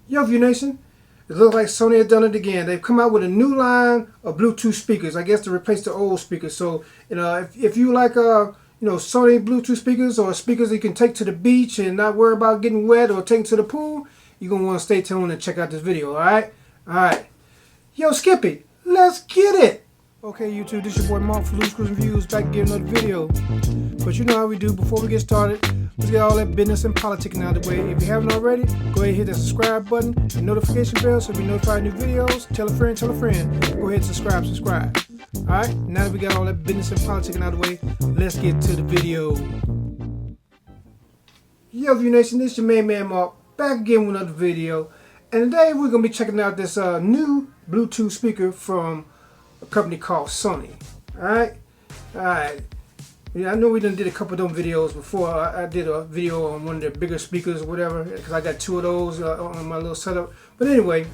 Yo, View Nation, it looks like Sony has done it again. They've come out with a new line of Bluetooth speakers, I guess, to replace the old speakers. So, if you like, Sony Bluetooth speakers or speakers that you can take to the beach and not worry about getting wet or taking to the pool, you're going to want to stay tuned and check out this video, all right? All right. Yo, Skippy, let's get it. Okay, YouTube, this is your boy Mark for Loose Cruising Views, back again another video. But you know how we do. Before we get started, let's get all that business and politicking out of the way. If you haven't already, go ahead and hit that subscribe button and notification bell so you'll be notified of new videos. Tell a friend, tell a friend. Go ahead and subscribe. Alright, now that we got all that business and politicking out of the way, let's get to the video. Yo, View Nation, this is your main man Mark, back again with another video. And today we're going to be checking out this new Bluetooth speaker from a company called Sony. Alright? Yeah, I know we done did a couple of them videos before. I did a video on one of their bigger speakers or whatever, because I got two of those on my little setup. But anyway,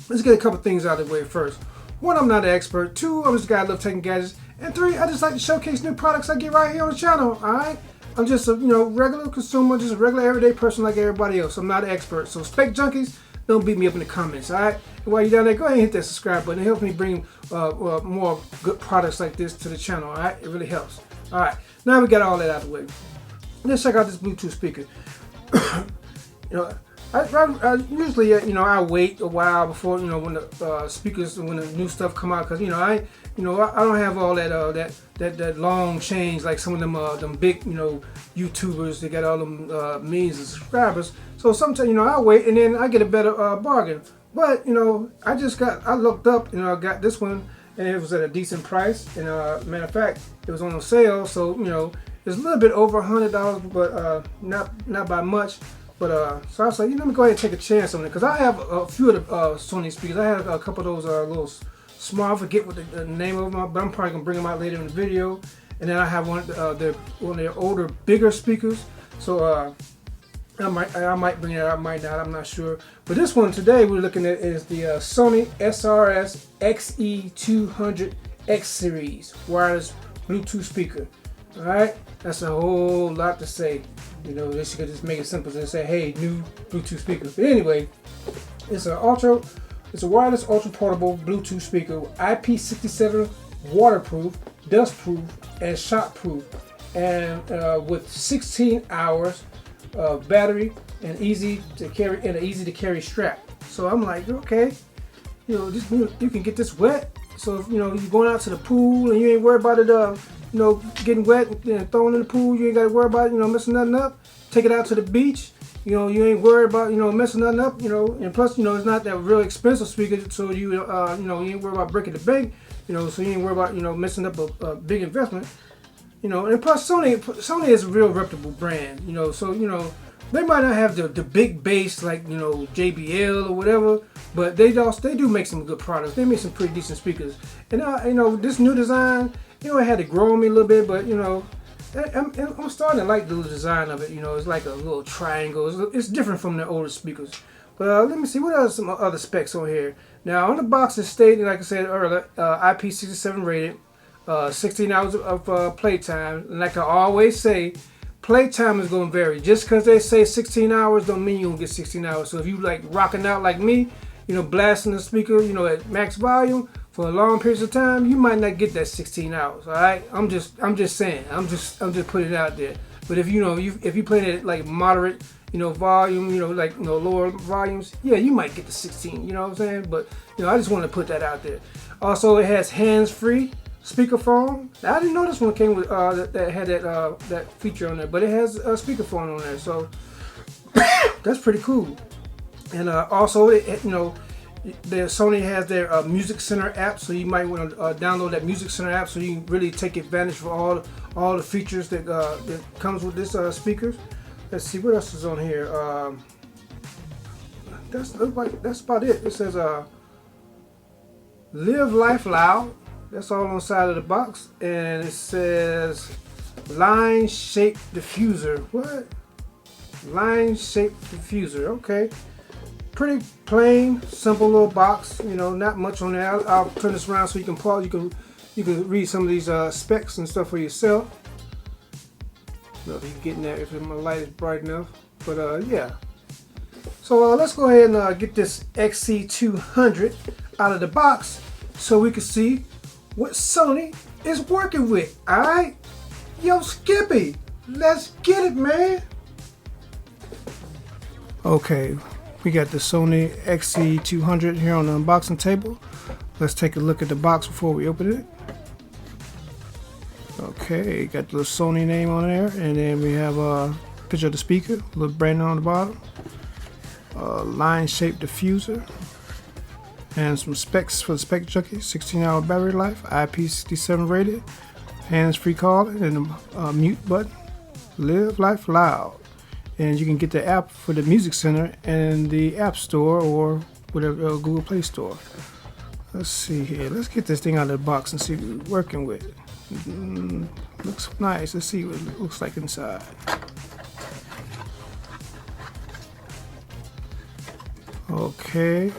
let's get a couple things out of the way first. One, I'm not an expert. Two, I'm just a guy that loves taking gadgets. And three, I just like to showcase new products I get right here on the channel. Alright? I'm just a regular consumer, just a regular everyday person like everybody else. I'm not an expert. So spec junkies, don't beat me up in the comments, alright? And while you're down there, go ahead and hit that subscribe button. It helps me bring more good products like this to the channel, alright? It really helps. Alright, now we got all that out of the way. Let's check out this Bluetooth speaker. I usually, I wait a while before, when the speakers, when the new stuff come out, because, I don't have all that long change like some of them big, YouTubers. They got all them millions of subscribers. So sometimes, I wait and then I get a better bargain. But, I looked up, I got this one. And it was at a decent price, and matter of fact, it was on a sale, so it's a little bit over $100, but not by much. But so I was like, let me go ahead and take a chance on it, because I have a few of the Sony speakers. I have a couple of those little small, I forget what the name of them are, but I'm probably gonna bring them out later in the video. And then I have one of their older, bigger speakers. So I might bring it out, I might not, I'm not sure. But this one today we're looking at is the Sony SRS-XE200 X series wireless Bluetooth speaker. Alright, that's a whole lot to say. They should just make it simple and say, hey, new Bluetooth speaker. But anyway, it's a wireless ultra portable Bluetooth speaker, IP67 waterproof, dustproof, and shockproof, and with 16 hours battery and easy to carry strap. So I'm like, okay, you can get this wet. So if you're going out to the pool and you ain't worried about it getting wet and thrown in the pool, you ain't got to worry about messing nothing up. Take it out to the beach. You ain't worried about messing nothing up. And plus it's not that real expensive speaker, so you ain't worried about breaking the bank. So you ain't worried about messing up a big investment. And plus Sony is a real reputable brand, so they might not have the big bass like JBL or whatever, but they do make some good products. They make some pretty decent speakers. And this new design, it had to grow on me a little bit, but I'm starting to like the design of it. It's like a little triangle. It's different from the older speakers. But let me see, what are some other specs on here? Now on the box it stated, like I said earlier, IP67 rated. 16 hours of playtime, and like I always say, playtime is going to vary. Just because they say 16 hours don't mean you're going to get 16 hours. So if you like rocking out like me, blasting the speaker, at max volume for a long periods of time, you might not get that 16 hours. All right, I'm just saying, I'm just putting it out there. But if if you play it at like moderate, volume, lower volumes, yeah, you might get the 16. You know what I'm saying? But I just want to put that out there. Also, it has hands-free speakerphone. Now, I didn't know this one came with that had that feature on there, but it has a speakerphone on there, so that's pretty cool. And also, the Sony has their Music Center app, so you might want to download that Music Center app so you can really take advantage of all the features that comes with this speakers. Let's see what else is on here. That's about it. It says Live Life Loud. That's all on the side of the box, and it says line shape diffuser. What? Line shape diffuser. Okay, pretty plain, simple little box. Not much on there. I'll turn this around so you can pause. You can read some of these specs and stuff for yourself. If you get in there, if my light is bright enough. But yeah. So let's go ahead and get this XE200 out of the box so we can see what Sony is working with. Alright? Yo, Skippy, let's get it, man. Okay, we got the Sony XE200 here on the unboxing table. Let's take a look at the box before we open it. Okay, got the little Sony name on there, and then we have a picture of the speaker, a little branding on the bottom, a line-shaped diffuser, and some specs for the spec junkie. 16-hour battery life, IP67 rated, hands-free calling, and a mute button. Live life loud. And you can get the app for the Music Center and the App Store or whatever, Google Play Store. Let's see here. Let's get this thing out of the box and see what we're working with. Looks nice. Let's see what it looks like inside. Okay.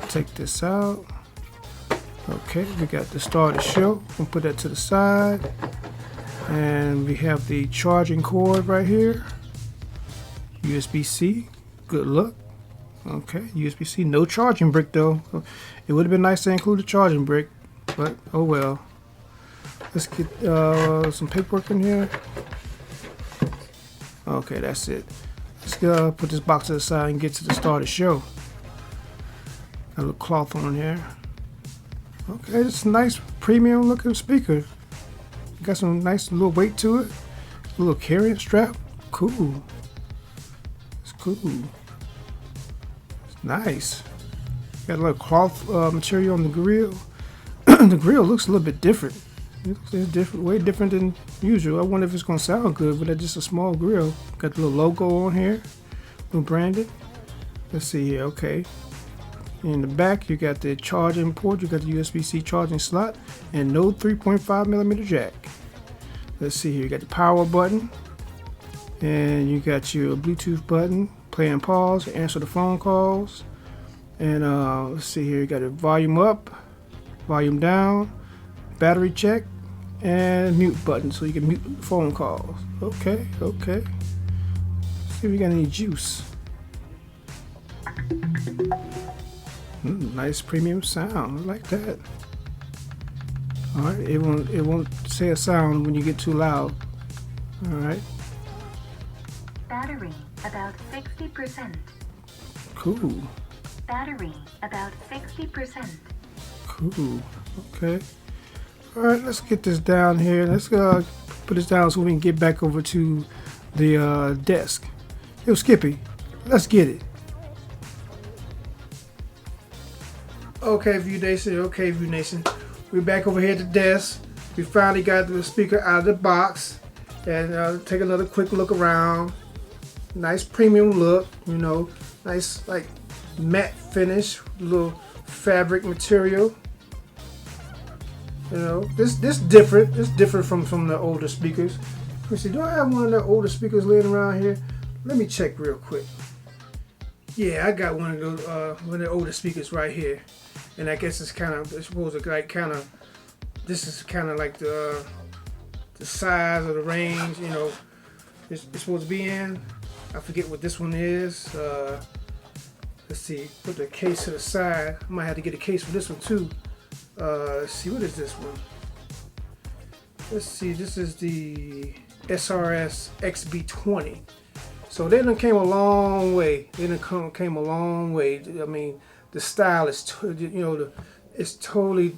Take this out. Okay, we got the start of the show. We'll put that to the side. And we have the charging cord right here. USB-C. Good luck. Okay, USB-C. No charging brick though. It would have been nice to include a charging brick, but oh well. Let's get some paperwork in here. Okay, that's it. Let's put this box to the side and get to the start of the show. Got a little cloth on here. Okay, it's a nice premium looking speaker. Got some nice little weight to it. A little carrying strap. Cool. It's cool. It's nice. Got a little cloth material on the grill. The grill looks a little bit different. It's different, way different than usual. I wonder if it's gonna sound good, but it's just a small grill. Got the little logo on here. Little branded. Let's see here. Okay. In the back, you got the charging port, you got the USB-C charging slot, and no 3.5mm jack. Let's see here, you got the power button, and you got your Bluetooth button, play and pause, answer the phone calls, and let's see here, you got a volume up, volume down, battery check, and mute button, so you can mute phone calls. Okay, okay. Let's see if we got any juice. Nice premium sound. I like that. All right, it won't say a sound when you get too loud. All right. Battery about 60%. Cool. Battery about 60%. Cool. Okay. All right, let's get this down here. Let's put this down so we can get back over to the desk. Yo, Skippy, let's get it. Okay, View Nation. Okay, View Nation. We're back over here at the desk. We finally got the speaker out of the box, and take another quick look around. Nice premium look, you know. Nice like matte finish, little fabric material. You know, this different. It's different from the older speakers. Let me see. Do I have one of the older speakers laying around here? Let me check real quick. Yeah, I got one of those one of the older speakers right here. And I guess it's supposed to like this is kind of like the size of the range, you know, it's supposed to be in. I forget what this one is. Let's see, put the case to the side. I might have to get a case for this one too. Let's see, what is this one? Let's see, this is the SRS-XE200. So they done came a long way. They done came a long way. I mean, the style is, it's totally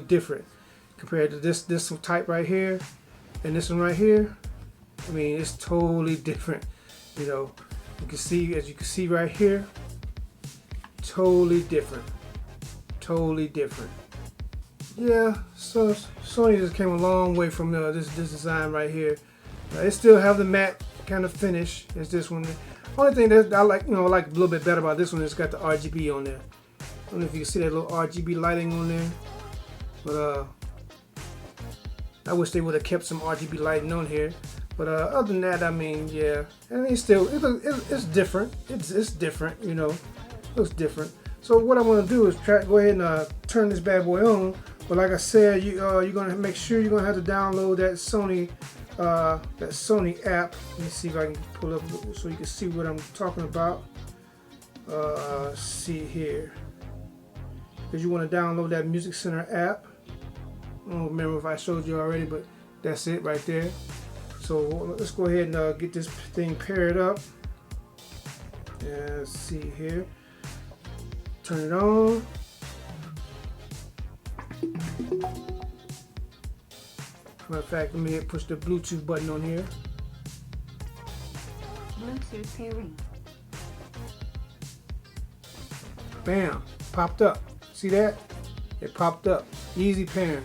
different compared to this type right here and this one right here. I mean, it's totally different. You know, you can see, as you can see right here, totally different. Totally different. Yeah, so Sony just came a long way from this design right here. It still have the matte kind of finish as this one. Only thing that I like, I like a little bit better about this one is it's got the RGB on there. I don't know if you can see that little RGB lighting on there, but I wish they would have kept some RGB lighting on here. But other than that, I mean, yeah, I mean, still, it's different. It's different, you know, it looks different. So what I want to do is go ahead and turn this bad boy on. But like I said, you're gonna make sure you're gonna have to download that Sony that Sony app. Let me see if I can pull up so you can see what I'm talking about. See here, because you want to download that Music Center app. I don't remember if I showed you already, but that's it right there. So let's go ahead and get this thing paired up. Let's see here. Turn it on. Matter of fact, let me push the Bluetooth button on here. Bluetooth pairing. Bam, popped up. See that? It popped up. Easy pairing.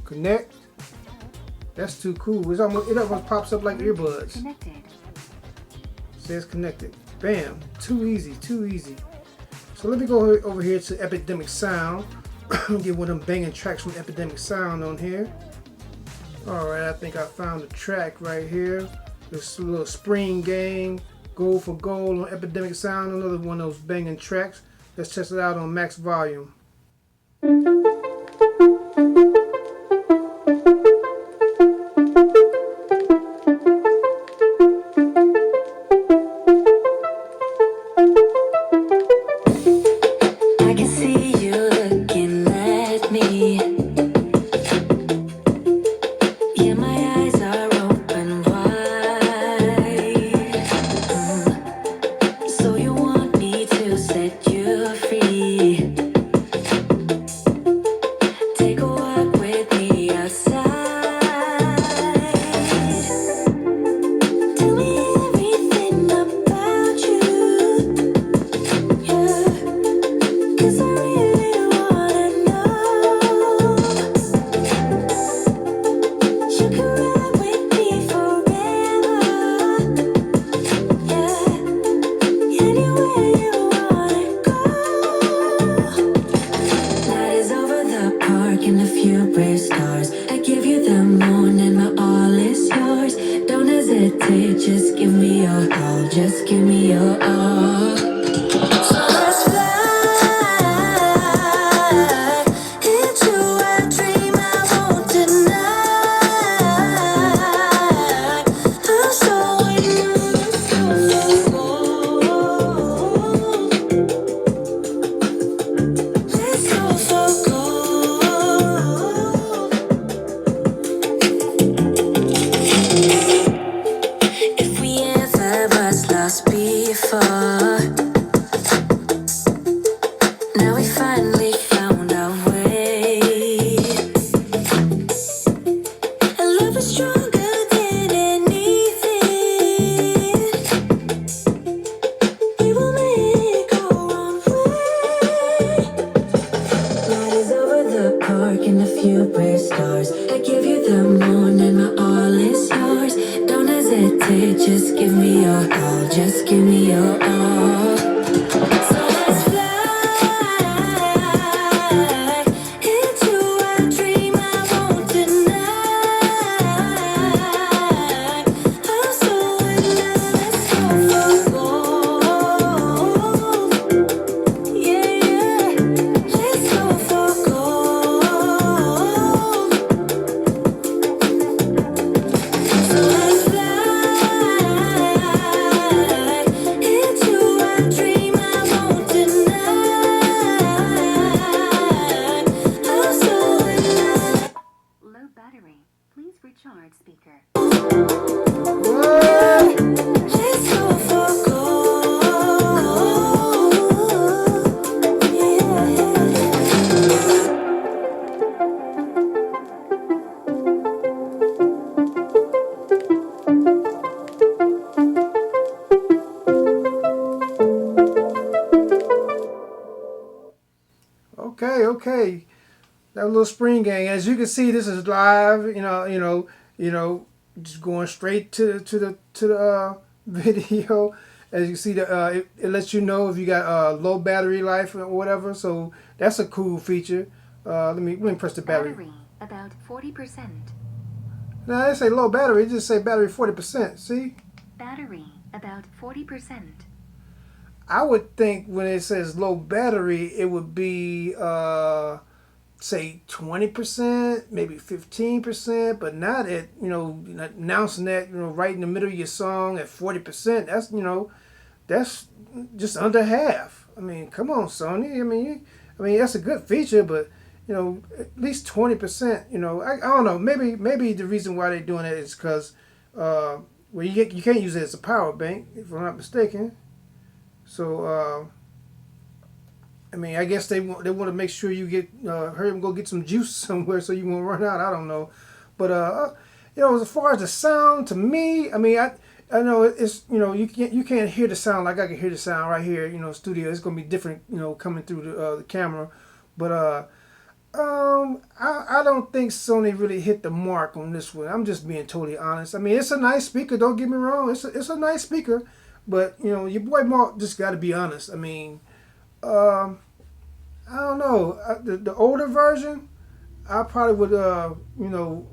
Connect. That's too cool. It almost pops up like earbuds. Connected. Says connected. Bam. Too easy. Too easy. So let me go over here to Epidemic Sound. Get one of them banging tracks from Epidemic Sound on here. Alright, I think I found the track right here. This little Spring Gang, Gold for Gold on Epidemic Sound. Another one of those banging tracks. Let's test it out on max volume. I can see you looking at me. Yeah, my eyes are open wide. So you want me to set you free? Take a walk with me outside. Tell me everything about you. Yeah. 'Cause I really wanna know. You can ride with me forever. Yeah, anywhere you wanna go. Night is over the park and a few brave stars. I give you the moon and my all is yours. Don't hesitate, just give me your all. Just give me your all. So let's fly into a dream I won't deny. I'm so in let's go for gold. If we ever was lost before, now we finally found our way. And love is stronger than anything. We will make our own way. Night is over the park and a few brave stars. I give you the moon and my all is yours. Don't hesitate, just give me your all. Just give me your all. So let's fly into a dream I won't deny. I'm so in love, let's go for gold. Yeah, yeah, let's go for gold. So let's fly into a dream I won't deny. I'm so in love. Low battery. Please recharge speaker. What? Let's go for gold. Yeah. Okay. That little Spring Gang. As you can see, this is live. Just going straight to the video. As you can see, it lets you know if you got low battery life or whatever. So that's a cool feature. Let me press the battery. Battery about 40%. Now they say low battery. It just say battery 40%. See? Battery about 40%. I would think when it says low battery, it would be say 20%, maybe 15%, but not at, announcing that, right in the middle of your song at 40%. That's, that's just under half. I mean, come on, Sony. I mean, that's a good feature, but at least 20%. I don't know. Maybe the reason why they're doing it is because, well, you can't use it as a power bank, if I'm not mistaken. So, I mean, I guess they want to make sure you get hurry and go get some juice somewhere so you won't run out. I don't know, but as far as the sound, to me, I mean, I know it's you can't hear the sound like I can hear the sound right here. Studio. It's gonna be different. Coming through the camera, but I don't think Sony really hit the mark on this one. I'm just being totally honest. I mean, it's a nice speaker. Don't get me wrong. It's a nice speaker, but your boy Mark just got to be honest. I mean. I don't know. The older version, I probably would,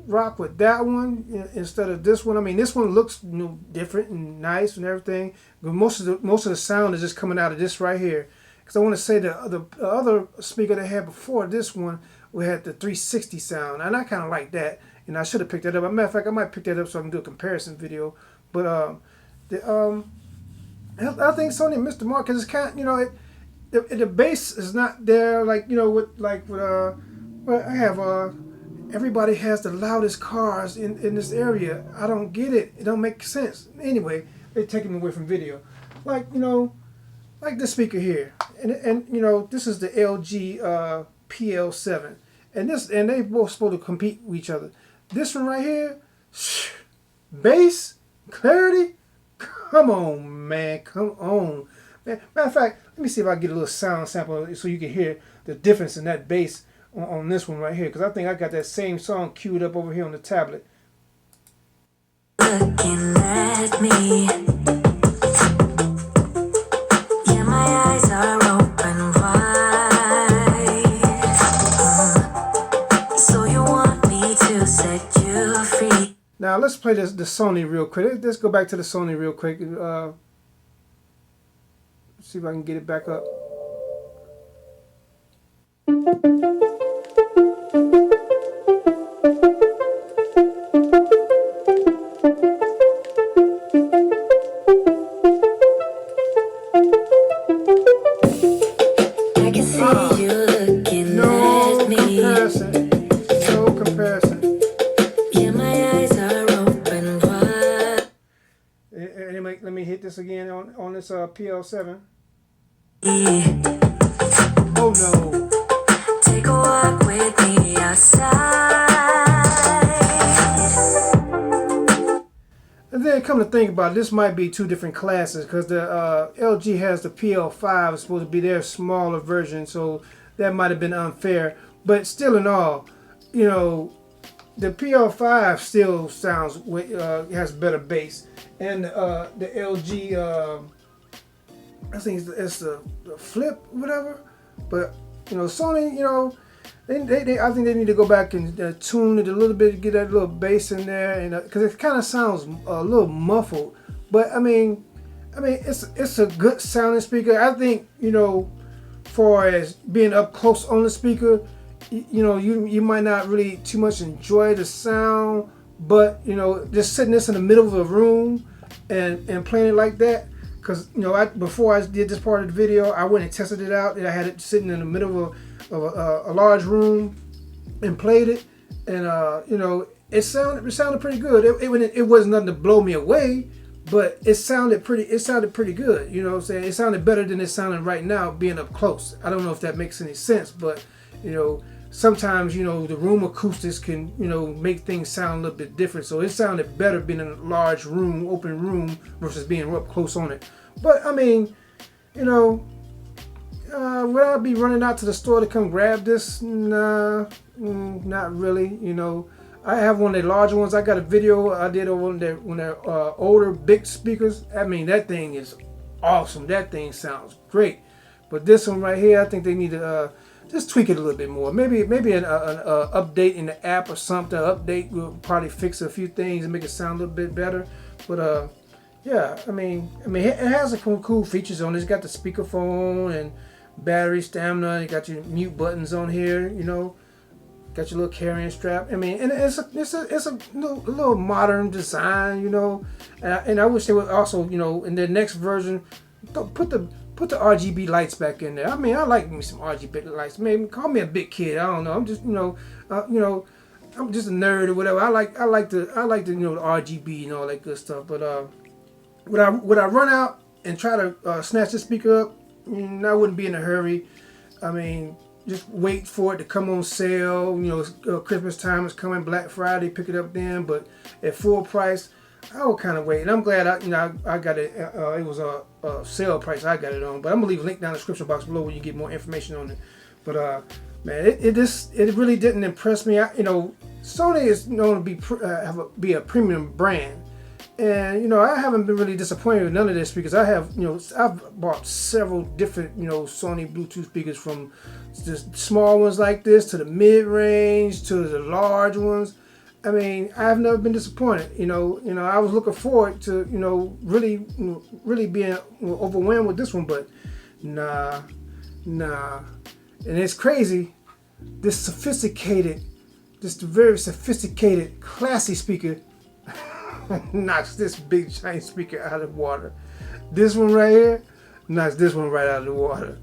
rock with that one instead of this one. I mean, this one looks different and nice and everything, but most of the sound is just coming out of this right here. Because I want to say the other speaker they had before this one, we had the 360 sound, and I kind of like that. And I should have picked that up. As a matter of fact, I might pick that up so I can do a comparison video. But I think Sony missed the mark because it's kind of, the bass is not there well, I have everybody has the loudest cars in this area. I don't get it. It don't make sense. Anyway, they're taking me away from video. Like this speaker here, and this is the LG PL7, and they both supposed to compete with each other. This one right here, bass, clarity, come on, man, come on. Matter of fact, let me see if I can get a little sound sample so you can hear the difference in that bass on this one right here. Because I think I got that same song queued up over here on the tablet. Looking at me. Yeah, my eyes are open wide. So you want me to set you free. Now let's play the Sony real quick. Let's go back to the Sony real quick. See if I can get it back up. I can see you looking at me. No comparison. Yeah, my eyes are open wide. Let me hit this again on this PL7. Oh no. Take a walk with me outside. And then come to think about it, this might be two different classes because the LG has the PL5, it's supposed to be their smaller version, so that might have been unfair. But still in all, the PL5 still sounds has better bass, and the LG I think it's the flip, whatever. But Sony, they I think they need to go back and tune it a little bit, get that little bass in there, and because it kind of sounds a little muffled. But I mean, it's a good sounding speaker. I think far as being up close on the speaker, you might not really too much enjoy the sound, but just sitting this in the middle of a room and playing it like that. Because before I did this part of the video, I went and tested it out, and I had it sitting in the middle of a large room and played it, and it sounded pretty good. It wasn't nothing to blow me away, but it sounded pretty good. You know what I'm saying? It sounded better than it's sounding right now, being up close. I don't know if that makes any sense, but sometimes the room acoustics can make things sound a little bit different. So it sounded better being in a large room, open room, versus being up close on it. But I mean, would I be running out to the store to come grab this? Nah, not really. I have one of the larger ones. I got a video I did of one of their older big speakers. I mean, that thing is awesome. That thing sounds great. But this one right here, I think they need to just tweak it a little bit more. Maybe an update in the app or something. Update will probably fix a few things and make it sound a little bit better. But yeah, I mean, it has some cool features on it. It's got the speakerphone and battery stamina. You got your mute buttons on here. got your little carrying strap. I mean, and it's a little modern design, you know. And I wish they would also, you know, in their next version, put the RGB lights back in there. I mean, I like me some RGB lights. Maybe call me a big kid. I don't know. I'm just, you know, I'm just a nerd or whatever. I like the you know, the RGB and all that good stuff. But would I run out and try to snatch the speaker up? I wouldn't be in a hurry. I mean, just wait for it to come on sale. You know, Christmas time is coming, Black Friday, pick it up then. But at full price, I would kind of wait. And I'm glad I got it. It was a sale price I got it on. But I'm gonna leave a link down in the description box below where you get more information on it. But man, it really didn't impress me. You know, Sony is known to be a premium brand. And, you know, I haven't been really disappointed with none of this because I have, you know, I've bought several different, you know, Sony Bluetooth speakers, from the small ones like this to the mid-range to the large ones. I mean, I've never been disappointed. You know, I was looking forward to, you know, really being overwhelmed with this one, but nah. And it's crazy. This very sophisticated, classy speaker knocks this big giant speaker out of the water. This one right here knocks this one right out of the water.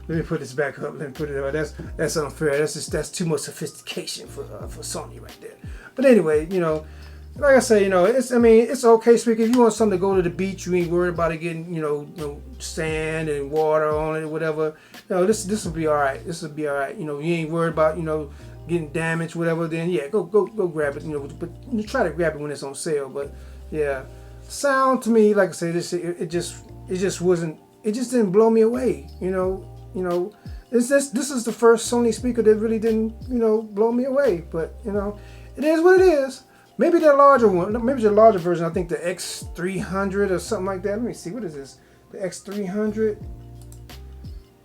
Let me put this back up. Let me put it up. That's unfair. That's too much sophistication for Sony right there. But anyway, you know, like I say, you know, it's okay speaker. If you want something to go to the beach, you ain't worried about it getting, you know, sand and water on it or whatever. You know, this will be all right. This will be all right. You know, you ain't worried about, you know, getting damaged, whatever. Then yeah, go grab it. You know, but you try to grab it when it's on sale. But yeah, sound to me, like I say, it just didn't blow me away. You know, this is the first Sony speaker that really didn't, you know, blow me away. But you know, it is what it is. Maybe the larger one, maybe the larger version. I think the X300 or something like that. Let me see, what is this? The X300.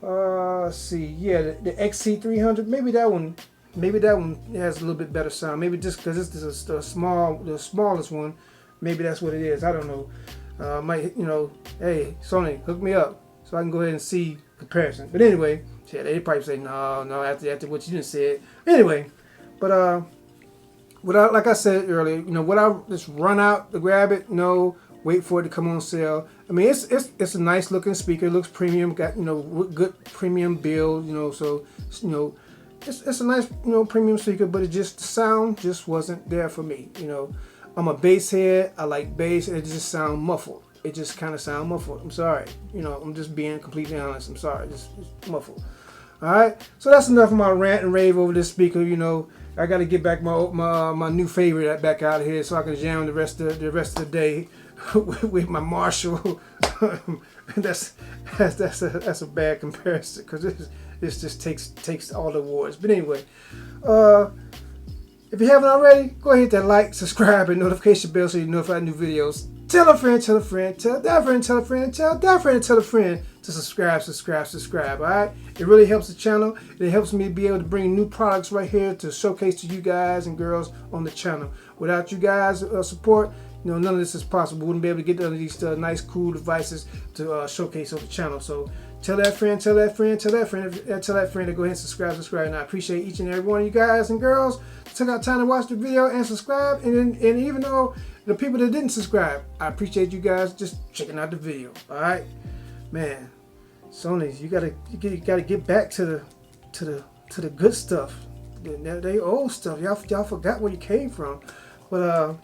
Let's see. Yeah, the XC300. Maybe that one has a little bit better sound. Maybe just because this is the smallest one. Maybe that's what it is. I don't know. Might, you know, hey Sony, hook me up so I can go ahead and see comparison. But anyway, yeah, they probably say no after what you just said. Anyway, but like I said earlier, you know, would I just run out to grab it? No. Wait for it to come on sale. I mean, it's a nice looking speaker. It looks premium. Got, you know, good premium build. You know, so you know, it's a nice, you know, premium speaker. But the sound just wasn't there for me. You know, I'm a bass head. I like bass. It just sound muffled. It just kind of sound muffled. I'm sorry. You know, I'm just being completely honest. I'm sorry. It's muffled. All right. So that's enough of my rant and rave over this speaker. You know, I got to get back my new favorite back out of here so I can jam the rest of the day with my Marshall. that's a bad comparison because this just takes all the awards. But anyway, if you haven't already, go ahead and hit that like, subscribe, and notification bell so you're notified of new videos. Tell a friend, tell a friend, tell that friend, tell a friend, tell that friend, tell a friend to subscribe. All right, it really helps the channel. It helps me be able to bring new products right here to showcase to you guys and girls on the channel. Without you guys' support, you know, none of this is possible. We wouldn't be able to get none of these nice, cool devices to showcase on the channel. So tell that friend, tell that friend, tell that friend, tell that friend to go ahead and subscribe. And I appreciate each and every one of you guys and girls who took out time to watch the video and subscribe. And even though the people that didn't subscribe, I appreciate you guys just checking out the video. All right, man. Sony, you gotta get back to the good stuff. The old stuff. Y'all forgot where you came from. But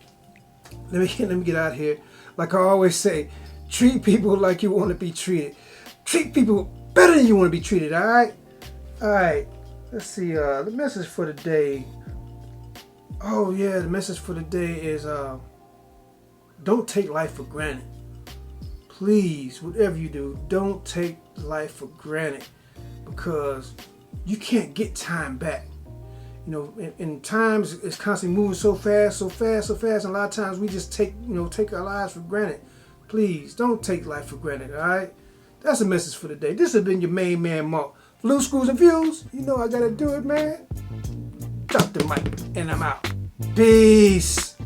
let me get out of here. Like I always say, treat people like you want to be treated. Treat people better than you want to be treated. All right. Let's see. The message for the day. Oh yeah, the message for the day is don't take life for granted. Please, whatever you do, don't take life for granted because you can't get time back. You know, in times it's constantly moving so fast, and a lot of times we just take our lives for granted. Please, don't take life for granted, all right? That's the message for the day. This has been your main man, Mark. Blue Screws and Views, you know I gotta do it, man. Drop the mic, and I'm out. Peace.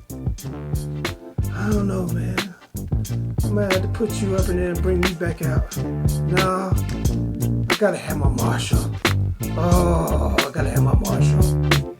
I don't know, man. I might have to put you up and then bring me back out. No, I gotta have my Marshall. Oh, I gotta have my Marshall.